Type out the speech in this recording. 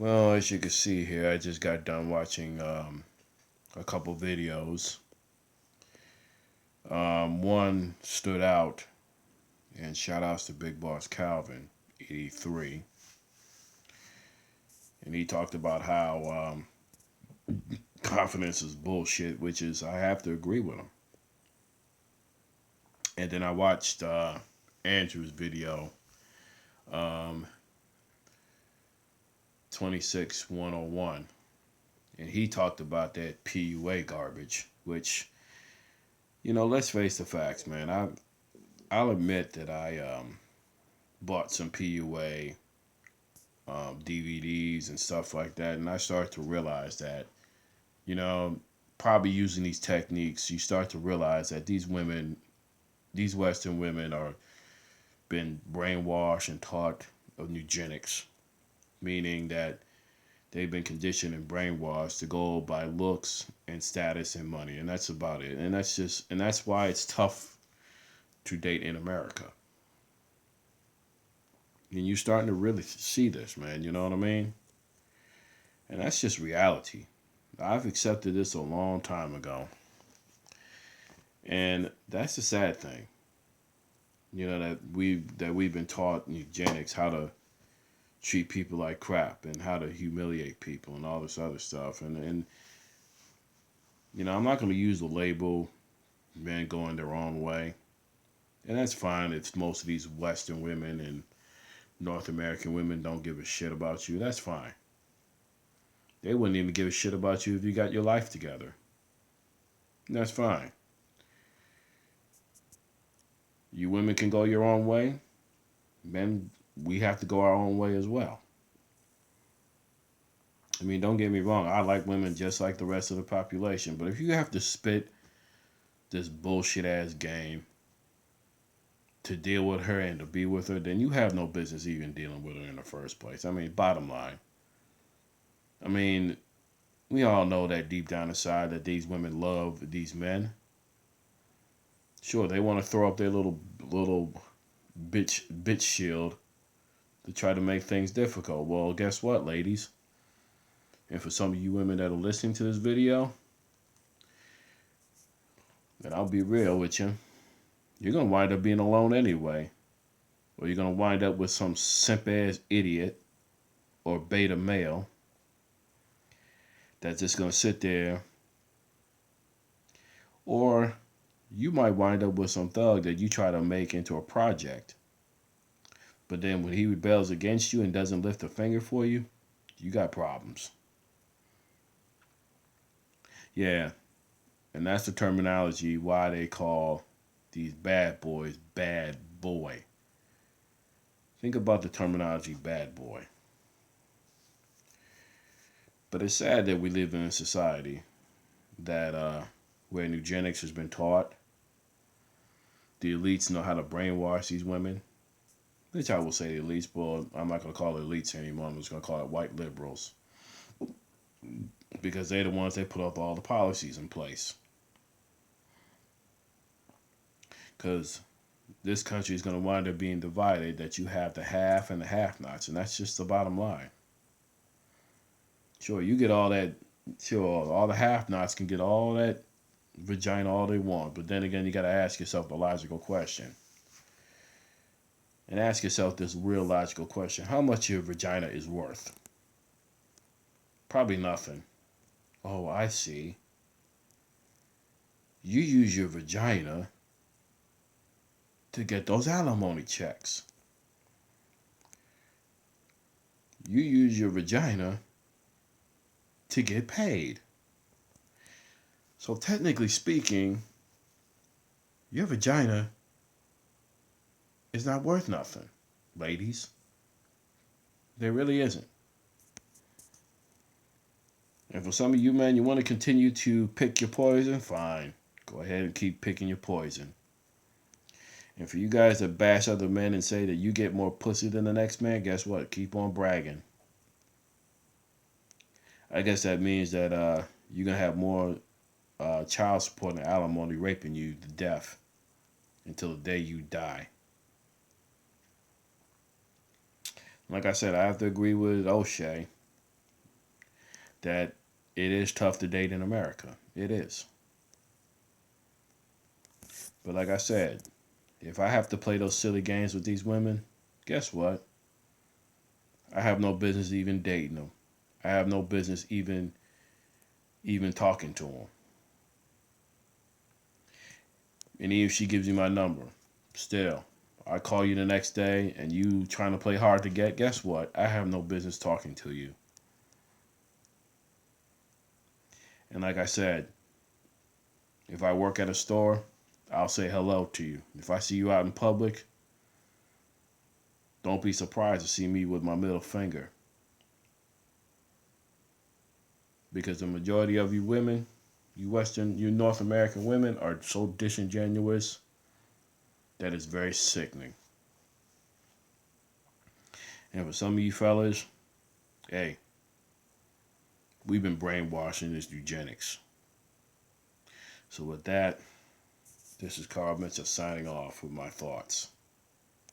Well, as you can see here, I just got done watching a couple videos. One stood out, and shout outs to Big Boss Calvin, 83. And he talked about how confidence is bullshit, which is, I have to agree with him. And then I watched Andrew's video, um, 26101. And he talked about that PUA garbage, which, let's face the facts, man. I'll admit that I bought some PUA DVDs and stuff like that, and I started to realize that, you know, probably using these techniques, you start to realize that these women, these Western women, are been brainwashed and taught of eugenics, meaning that they've been conditioned and brainwashed to go by looks and status and money, and that's about it. And that's why it's tough to date in America. And you're starting to really see this, man. You know what I mean? And that's just reality. I've accepted this a long time ago. And that's the sad thing. That we've been taught in eugenics how to treat people like crap and how to humiliate people and all this other stuff. And I'm not going to use the label men going their own way. And that's fine if most of these Western women and North American women don't give a shit about you. That's fine. They wouldn't even give a shit about you if you got your life together. That's fine. You women can go your own way. Men, we have to go our own way as well. I mean, don't get me wrong. I like women just like the rest of the population. But if you have to spit this bullshit ass game to deal with her and to be with her, then you have no business even dealing with her in the first place. I mean, bottom line. I mean, we all know that deep down inside that these women love these men. Sure, they want to throw up their little bitch shield to try to make things difficult. Well, guess what, ladies? And for some of you women that are listening to this video, and I'll be real with you, you're gonna wind up being alone anyway. Or you're gonna wind up with some simp ass idiot or beta male that's just gonna sit there. Or you might wind up with some thug that you try to make into a project. But then when he rebels against you and doesn't lift a finger for you, you got problems. Yeah, and that's the terminology why they call these bad boys bad boy. Think about the terminology bad boy. But it's sad that we live in a society that where eugenics has been taught. The elites know how to brainwash these women, which I will say the elites, but I'm not going to call it elites anymore. I'm just going to call it white liberals because they're the ones that put up all the policies in place. Because this country is going to wind up being divided, that you have the half and the have-nots, and that's just the bottom line. Sure, you get all that. Sure, all the have-nots can get all that vagina all they want, but then again, you got to ask yourself the logical question. And ask yourself this real logical question: how much your vagina is worth? Probably nothing. Oh, I see. You use your vagina to get those alimony checks. You use your vagina to get paid. So technically speaking, your vagina is not worth nothing, ladies. There really isn't. And for some of you men, you want to continue to pick your poison, fine. Go ahead and keep picking your poison. And for you guys that bash other men and say that you get more pussy than the next man, guess what? Keep on bragging. I guess that means that you're going to have more child support and alimony raping you to death until the day you die. Like I said, I have to agree with O'Shea. that it is tough to date in America. It is. But like I said, if I have to play those silly games with these women, guess what? I have no business even dating them. I have no business even talking to them. And even if she gives you my number, still, I call you the next day and you trying to play hard to get, guess what? I have no business talking to you. And like I said, if I work at a store, I'll say hello to you. If I see you out in public, don't be surprised to see me with my middle finger. Because the majority of you women, you North American women are so disingenuous that it's very sickening. And for some of you fellas, hey, we've been brainwashed in this eugenics. So with that, this is Carl Mitchell signing off with my thoughts.